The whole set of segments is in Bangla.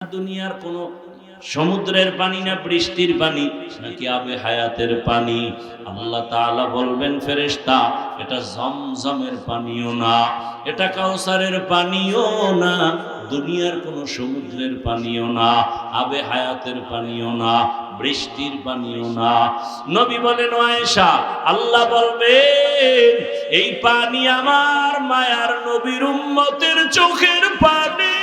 দুনিয়ার কোন সমুদ্রের পানি না বৃষ্টির পানি নাকি আবে হায়াতের পানি? আল্লাহ তাআলা বলবেন ফেরেশতা এটা জমজমের পানিও না, এটা কাউসারের পানিও না, দুনিয়ার কোন সমুদ্রের পানিও না, আবে হায়াতের পানিও না, বৃষ্টির পানিও না। নবী বলেন ও আয়েশা, আল্লাহ বলবেন এই পানি আমার মায়ার নবীর উম্মতের চোখের পানি।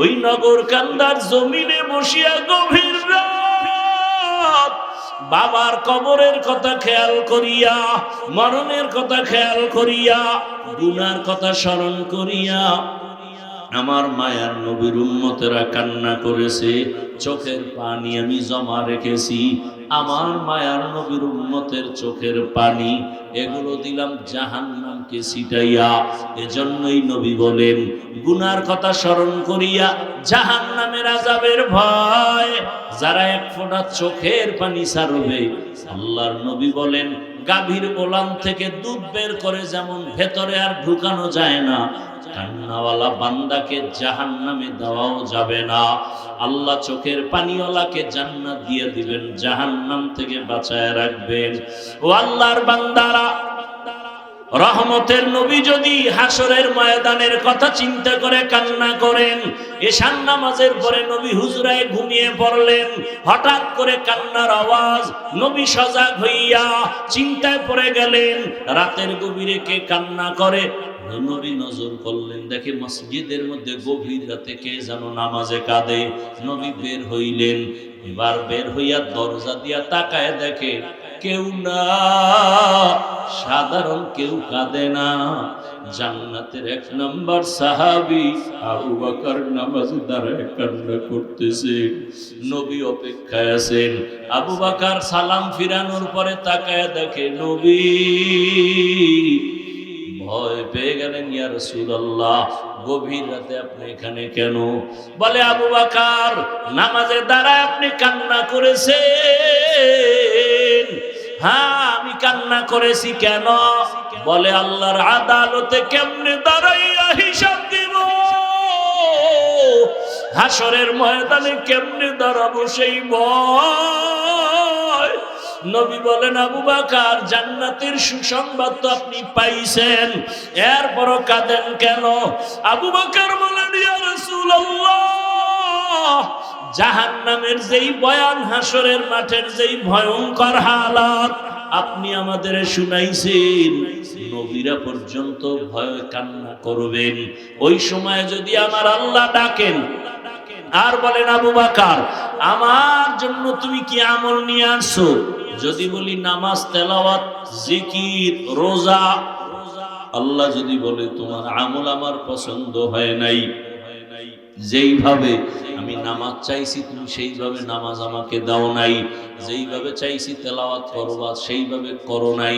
ওই নগর কান্দার জমিনে বসিয়া গভীর রাত বাবার কবরের কথা খেয়াল করিয়া, মরণের কথা খেয়াল করিয়া, গুনার কথা স্মরণ করিয়া আমার মায়ার নবীর উম্মতেরা কান্না করেছে। চোখের পানি আমি জমা রেখেছি, আমার মায়ার নবীর উম্মতের চোখের পানি এগুলো দিলাম জাহান্নামকে ছিটাইয়া। এজন্যই নবী বলেন গুনার কথা স্মরণ করিয়া জাহান্নামের আযাবের ভয় যারা এক ফোঁটা চোখের পানি ছাড়বে, আল্লাহর নবী বলেন গাভীর ওলান থেকে দুধ বের করে যেমন ভেতরে আর ঢুকানো যায় না, কান্নাওয়ালা বান্দাকে জাহান্নামে দেওয়াও যাবে না। আল্লাহ চোখের পানিওয়ালাকে জান্নাত দিয়ে দিবেন, জাহান্নাম থেকে বাঁচায় রাখবেন। ও আল্লাহর বান্দারা, রহমতের নবী যদি হাসরের ময়দানের কথা চিন্তা করে কান্না করেন, এশার নামাজের পরে নবী হুজরায় ঘুমিয়ে পড়লেন, হঠাৎ করে কান্নার আওয়াজ, নবী সজাগ হইয়া চিন্তায় পড়ে গেলেন রাতের গভীরে কে কান্না করে। নবী নজর করলেন, দেখে মসজিদের মধ্যে গভীর রাতে কে যেন নামাজে কাঁদে। নবী বের হইলেন, এবার বের হইয়া দরজা দিয়া তাকায় দেখে কেউ না, সাধারণ কেউ কাঁদে না, জান্নাতের এক নম্বর সাহাবী আবু বকর নামাজে দাঁড়ায় কান্না করতেছে। নবী অপেক্ষায় আছেন। আবু বকর সালাম ফিরানোর পরে তাকায় দেখে নবী। ভয় পেয়ে গেলেন, ইয়া রাসূলুল্লাহ গভীর রাতে আপনি এখানে কেন? বলে আবু বকর নামাজে দাঁড়ায় আপনি কান্না করেছেন। হ্যাঁ আমি কান্না করেছি, কেন? বলে আল্লাহর আদালতে কেমনে দাঁড়াইয়া হিসাব দিব, হাসরের ময়দানে কেমনে দাঁড়াবো সেই ভয়। নবী বলেন আবু বকর জান্নাতের সুসংবাদ তো আপনি পাইছেন, এরপরও কাঁদেন কেন? আবু বকর বলেন ইয়া রাসূলুল্লাহ জাহান্নামের যেই বয়ান, হাসরের মাঠের যেই ভয়ঙ্কর হালাত আপনি আমাদের শুনাইছেন, নবীরা পর্যন্ত ভয় কান্না করবেন। ওই সময় যদি আমার আল্লাহ ডাকেন আর বলেন আবু বকর আমার জন্য তুমি কি আমল নিয়ে আসছো? যদি বলি নামাজ, তেলাওয়াত, জিকির, রোজা, আল্লাহ যদি বলে তোমার আমল আমার পছন্দ হয় নাই, যেইভাবে আমি নামাজ চাইছি তুমি সেইভাবে নামাজ আমাকে দাও নাই, যেইভাবে চাইছি তেলাওয়াত করবা সেইভাবে করো নাই,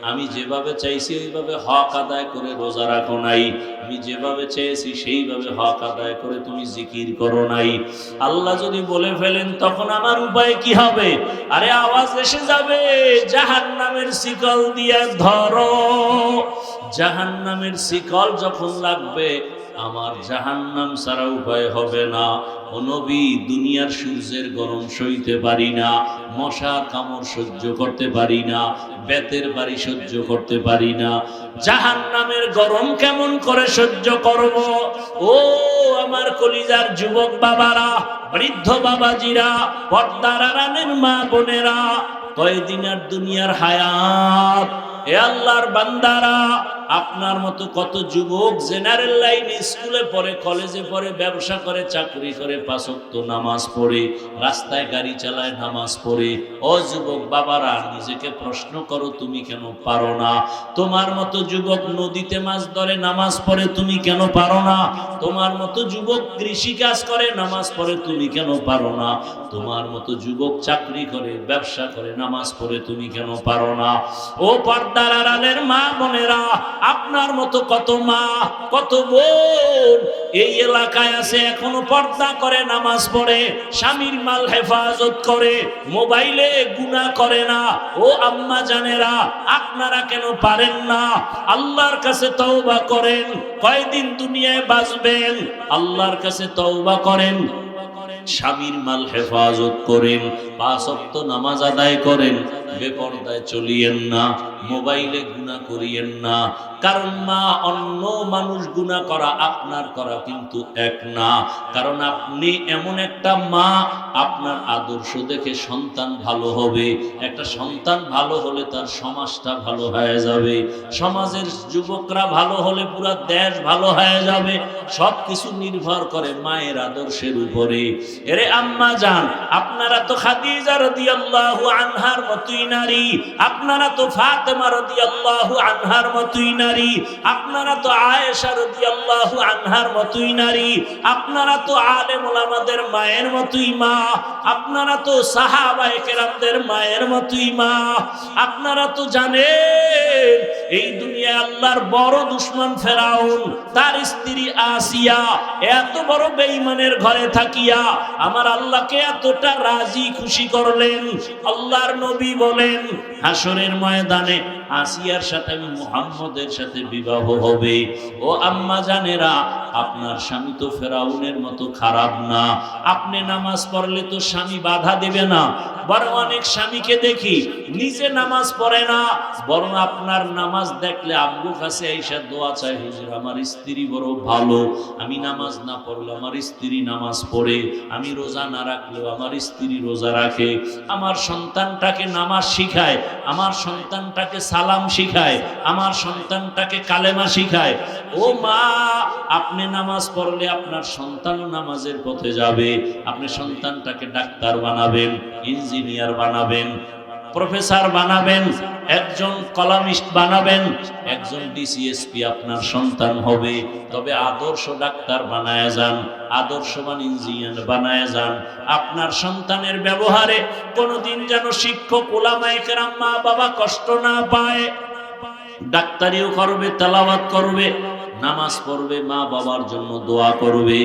আমি যেভাবে চাইছি ওইভাবে হক আদায় করে রোজা রাখো নাই, আমি যেভাবে চেয়েছি সেইভাবে হক আদায় করে তুমি জিকির করো নাই, আল্লাহ যদি বলে ফেলেন তখন আমার উপায় কি হবে? আরে আওয়াজ এসে যাবে জাহান্নামের শিকল দিয়ে ধরো। জাহান্নামের শিকল যখন লাগবে আমার জাহান্নাম ছাড়া উপায় হবে না। ও নবী দুনিয়ার সূর্যের গরম সইতে পারি না, মশা কামড় সহ্য করতে পারি না, বেতের বাড়ি সহ্য করতে পারি না, জাহান্নামের গরম কেমন করে সহ্য করব? ও আমার কলিজার যুবক বাবারা, বৃদ্ধ বাবাজিরা, পর্দার আড়ালের মা বোনেরা, কয়দিন আর দুনিয়ার হায়াত। এ আল্লাহর বান্দারা, আপনার মতো কত যুবক জেনারেল লাইনে স্কুলে পড়ে, কলেজে পড়ে, ব্যবসা করে, চাকরি করে, পাঁচ ওয়াক্ত নামাজ পড়ে, রাস্তায় গাড়ি চালায়, নামাজ পড়ে। ও যুবক বাবারা, নিজেকে প্রশ্ন করো তুমি কেন পারো না? তোমার মতো যুবক নদীতে মাছ ধরে, নামাজ পড়ে, তুমি কেন পারো না? তোমার মতো যুবক কৃষি কাজ করে, নামাজ পড়ে, তুমি কেন পারো না? তোমার মতো যুবক চাকরি করে, ব্যবসা করে, নামাজ পড়ে, তুমি কেন পারো না? ও পর্দার আড়ালের মা বোনেরা, আপনার মতো কত মা কত বোন এই এলাকায় আছে, এখনো পর্দা করে, নামাজ পড়ে, স্বামীর মাল হেফাজত করে, মোবাইলে গুনাহ করে না। ও আম্মা জানেরা, আপনারা কেন পারেন না? আল্লাহর কাছে তওবা করেন। কয়দিন দুনিয়ায় বাঁচবেন? আল্লাহর কাছে তওবা করেন, স্বামীর মাল হেফাজত করেন, 5 ওয়াক্ত নামাজ আদায় করেন, বেপরদায় চলিয়েন না, মোবাইলে গুনাহ করিয়েন না। কারণ মা, অন্য মানুষ গুনাহ করা আপনার করা কিন্তু এক না। কারণ আপনি এমন একটা মা, আপনার আদর্শ দেখে সন্তান ভালো হবে। একটা সন্তান ভালো হলে তার সমাজটা ভালো হয়ে যাবে, সমাজের যুবকরা ভালো হলে পুরো দেশ ভালো হয়ে যাবে। সবকিছু নির্ভর করে মায়ের আদর্শের উপরে। এরে আম্মা জান, আপনারা তো খাদিজা রাদিয়াল্লাহু আনহার মতোই নারী, আপনারা তো ফাতেমা রাদিয়াল্লাহু আনহার মতোই নারী, আপনারা তো আয়েশা রাদিয়াল্লাহু আনহার মতোই নারী, আপনারা তো আলেম ওলামাদের মায়ের মতোই মা, আপনারা তো সাহাবায়ে কেরামদের মায়ের মতোই মা। আপনারা তো জানেন এই দুনিয়ায় আল্লাহর বড় দুশমন ফেরাউন, তার স্ত্রী আসিয়া এত বড় বেঈমানের ঘরে থাকিয়া আমার আল্লাহকে এতটা রাজি খুশি করলেন। আল্লাহর নবী বলেন, হাসরের ময়দানে আসিয়ার সাথে আমি মুহাম্মদের সাথে বিবাহ হবে। ও আম্মা জানেরা, আপনার স্বামী তো ফেরাউনের মতো খারাপ না। আপনি নামাজ পড়লে তো স্বামী বাধা দেবে না। বরং অনেক স্বামীকে দেখি নিজে নামাজ পড়ে না, বরং আপনার নামাজ দেখলে আম্মু কাছে এসে দোয়া চায়, হুজুর আমার স্ত্রী বড় ভালো, আমি নামাজ না পড়লে আমার স্ত্রী নামাজ পড়ে, আমি রোজা না রাখলেও আমার স্ত্রী রোজা রাখে, আমার সন্তানটাকে নামাজ শিখায়, আমার সন্তানটাকে সালাম শিখায়, আমার সন্তানটাকে কালেমা শিখায়। ও মা, আপনি নামাজ পড়লে আপনার সন্তানও নামাজের পথে যাবে। আপনি সন্তানটাকে ডাক্তার বানাবেন, ইঞ্জিনিয়ার বানাবেন, প্রফেসর বানাবেন, একজন কলামিস্ট বানাবেন, একজন ডিসিএসপি আপনার সন্তান হবে। তবে আদর্শ ডাক্তার বানায় যান, আদর্শবান ইঞ্জিনিয়ার বানায় যান। আপনার সন্তানের ব্যবহারে কোনোদিন যেন শিক্ষক ওলামায়ে কেরাম মা বাবা কষ্ট না পায়। ডাক্তারিও করবে, তেলাওয়াত করবে, নামাজ পড়বে, মা বাবার জন্য দোয়া করবে।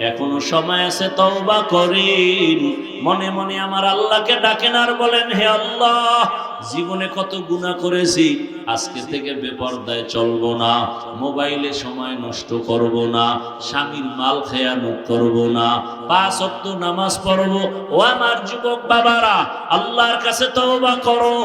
এখনো সময় আছে, তওবা করেন। মনে মনে আমার আল্লাহকে ডাকেন আর বলেন, হে আল্লাহ, জীবনে কত গুনাহ করেছি, আজকে থেকে বেপরদায় চলবো না, মোবাইলে সময় নষ্ট করব না, স্বামীর মাল খেয়ানত করব না, 5 ওয়াক্ত নামাজ পড়বো। ও আমার যুবক বাবারা, আল্লাহর কাছে তওবা করো।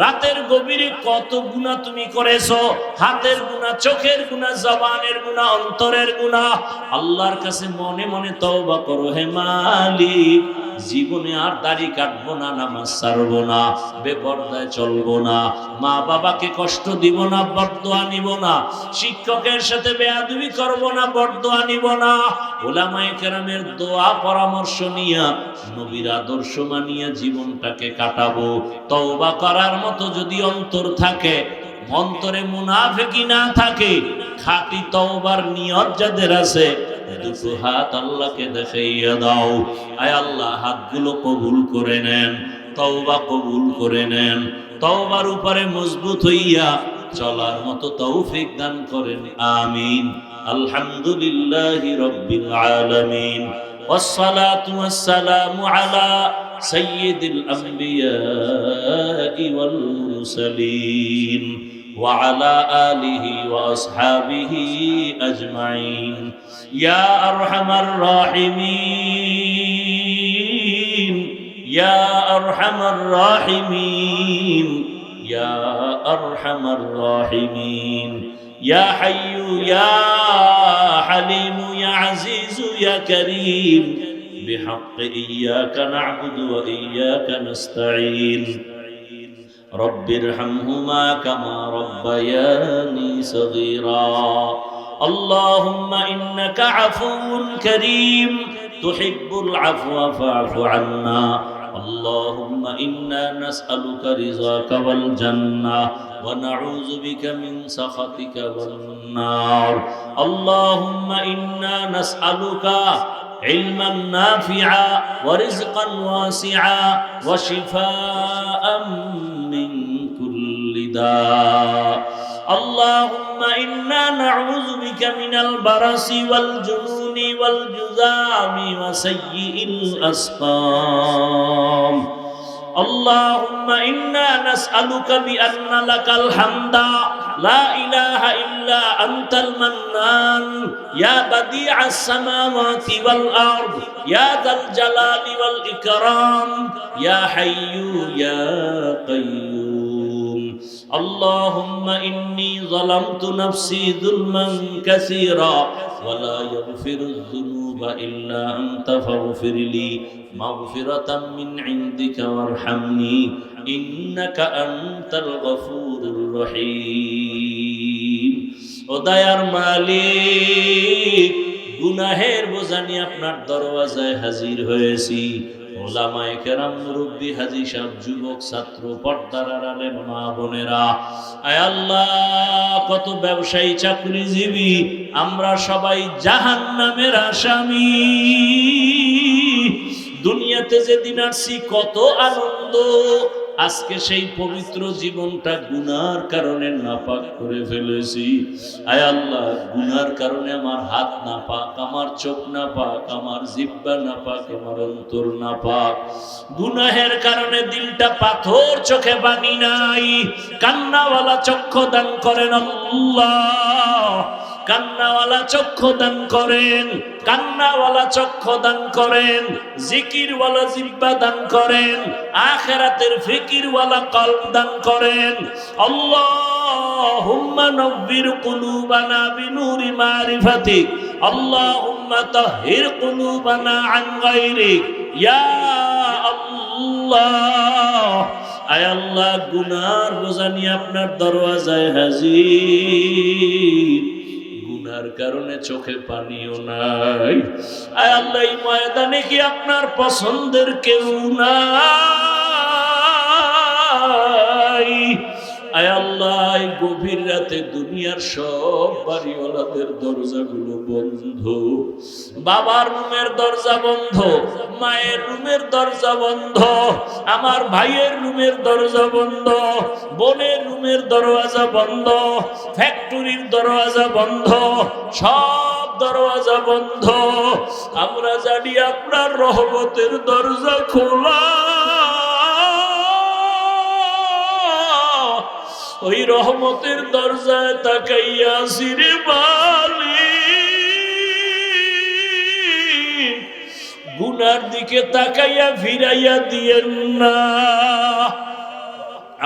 রাতের গভীরে কত গুনাহ তুমি করেছো, হাতের গুনাহ, চোখের গুনাহ, জবানের গুনাহ, অন্তরের গুনাহ। আল্লাহর কাছে মনে মনে তওবা করো, হে মালিক, জীবনে আর দাড়ি কাটবো না, নামাজ ছাড়বো না, বেপরদায় চলবো না, মা বাবাকে কষ্ট দিব না, বরদোয়া নিব না, শিক্ষকের সাথে বেয়াদবি করব না, বরদোয়া নিব না, উলামায়ে কেরামের দোয়া পরামর্শ নিয়া নবীর আদর্শ মানিয়া জীবনটাকে কাটাবো। তওবা করার মতো যদি অন্তর থাকে, অন্তরে মুনাফিকি না থাকে, খাঁটি তওবার নিয়ত যাদের আছে, দুটো হাত আল্লাহকে দেখাইয়া দাও। আয় আল্লাহ, হাতগুলো কবুল করে নেন, তওবা কবুল করে নেন, তওবার উপরে মজবুত হইয়া চলার মতো তৌফিক দান করেন। আমিন। আলহামদুলিল্লাহি রাব্বিল আলামিন, ওয়াসসালাতু ওয়াসসালামু আলা সাইয়্যিদিল আমবিয়াই ওয়াল মুরসালিন ওয়া আলা আলিহি ওয়া আসহাবিহি আজমাইন। ইয়া আরহামার রাহিমিন, ইয়া আরহামার রাহিমিন, ইয়া আরহামার রাহিমিন, ইয়া হাইয়্যু ইয়া হালিমু ইয়া আজিজু ইয়া কারীম, বিহাক্কি ইয়্যাকা না'বুদু ওয়া ইয়্যাকা নাস্তাঈন। রব্বিরহামহুমা কামা রাব্বায়ানি সগীরা। আল্লাহুম্মা ইন্নাকা আফুউন কারীম তুহিব্বুল আফওয়া ফা'ফু আন্না। اللهم إنا نسألك رضاك والجنة ونعوذ بك من سخطك والنار. اللهم إنا نسألك علما نافعا ورزقا واسعا وشفاء من كل داء. আল্লাহুম্মা ইন্না নাউযু বিকা মিনাল বারাসি ওয়াল জুনুনি ওয়াল জুযামি ওয়া সাইয়্যিল আসকাম। আল্লাহুম্মা ইন্না নাসআলুকা বিআন্না লাকাল হামদা লা ইলাহা ইল্লা আনতাল মান্নান ইয়া বাদিআস সামাওয়াতি ওয়াল আরদ ইয়া যাল জালালি ওয়াল ইকরাম ইয়া হাইয়্যু ইয়া কাইয়্যুম। আল্লাহুম্মা ইন্নী যালামতু নাফসি যুলমান কাসীরা ওয়া লা ইয়াগফিরুয যুনুবা ইল্লা আনতা ফাগফিরলি মাগফিরাতাম মিন ইনদিকা ওয়ারহামনি ইন্নাকা আনতাল গফুরুর রহিম। ও দয়ার মালিক, গুনাহের বোঝা নিয়ে আপনার দরওয়াজায় হাজির হয়েছি। ওলামায়ে কেরাম, মুরব্বী, হাজী সাহেব, যুবক, ছাত্র, পর্দার আড়ালের মা বোনেরা, আয় আল্লাহ, কত ব্যবসায়ী, চাকরিজীবী, আমরা সবাই জাহান্নামের আসামি। দুনিয়াতে যেদিন আসছি কত আনন্দ, আজকে সেই পবিত্র জীবনটা গুনার কারণে নাপাক করে ফেলেছি। আয় আল্লাহ, গুনার কারণে আমার হাত নাপাক, আমার চোখ নাপাক, আমার জিহ্বা নাপাক, আমার অন্তর নাপাক। গুনাহের কারণে দিলটা পাথর, চোখে পানি নাই। কান্নাওয়ালা চক্ষু দান করেন আল্লাহ, কান্নাওয়ালা চক্ষু দান করেন, কান্নাওয়ালা চক্ষু দান করেন, জিকিরওয়ালা জিহ্বা দান করেন, আখিরাতের ফিকিরওয়ালা কলব দান করেন। আল্লাহুম্মা নব্বির কুলুবানা বিনুরি মারিফাতিক, আল্লাহুম্মা তাহহির কুলুবানা আন গায়রিক ইয়া আল্লাহ। আয় আল্লাহ, গুনার বোঝা নিয়ে আপনার দরওয়াজায় হাজির। গুনার কারণে চোখে পানিও নাই। আয় আল্লাহ, এই ময়দানে কি আপনার পছন্দের কেউ নাই? আয় আল্লাহ, এই গভীর রাতে দুনিয়ার সব বাড়িওয়ালাদের দরজাগুলো বন্ধ। বাবার রুমের দরজা বন্ধ, মায়ের রুমের দরজা বন্ধ, আমার ভাইয়ের রুমের দরজা বন্ধ, বোনের রুমের দরওয়াজা বন্ধ, ফ্যাক্টরির দরওয়াজা বন্ধ, সব দরওয়াজা বন্ধ। আমরা জানি আপনার রহমতের দরজা খোলা। ওই রহমতের দরজায় তাকাইয়া সিরে মালিক, গুনার দিকে তাকাইয়া ফিরাইয়া দিয়েন না।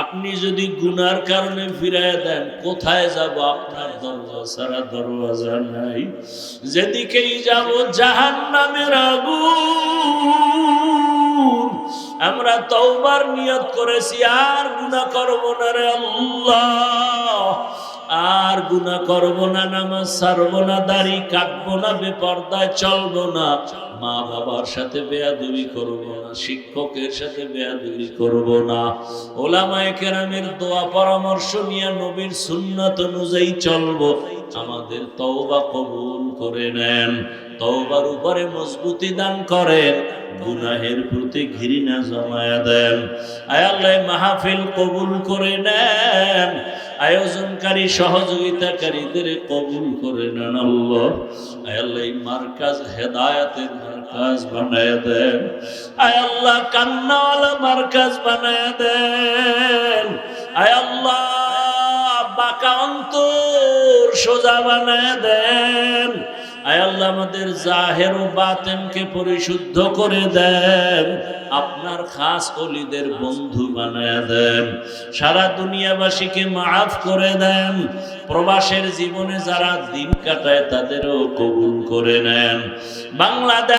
আপনি যদি গুনার কারণে ফিরাইয়া দেন, কোথায় যাব? আপনার দরজা ছাড়া দরওয়াজা নাই। যেদিকেই যাব জাহান্নামের আগুন। আমরা তওবার নিয়ত করেছি, আর গুনাহ করব না রে আল্লাহ, আর গুনাহ করব না, নামাজ ছাড়ব না, দাড়ি কাটবো না, বেপরদায় চলবো না, মা বাবার সাথে বেয়াদবি করব না, শিক্ষকের সাথে বেয়াদবি করব না, ওলামায়ে কেরামের দোয়া পরামর্শ নিয়ে নবীর সুন্নাত অনুযায়ী চলবো। আমাদের তওবা কবুল করে নেন, তওবার উপরে মজবুতি দান করেন, গুনাহের প্রতি ঘৃণা জমায়া দেন। আয় আল্লাহ, মাহফিল কবুল করে নেন, আয়োজনকারী সহযোগিতাকারীদের কবুল করে নেন আল্লাহ। আয় আল্লাহ, এই মার্কাজ হেদায়েতের মার্কাজ বানায়া দেন। আয় আল্লাহ, কান্নাওয়ালা মার্কাজ বানায়া দেন। আয় আল্লাহ, বাঁকা অন্তর সোজা বানায়া দেন। আয় আল্লাহ, আমাদের জাহের ও বাতেনকে পরিশুদ্ধ করে দেন, আপনার খাস ওলিদের বন্ধু বানায়া দেন, সারা দুনিয়াবাসীকে মাফ করে দেন, প্রবাসের জীবনে যারা দিন কাটায় তাদেরও কবুল করে নেন। বাংলাদেশ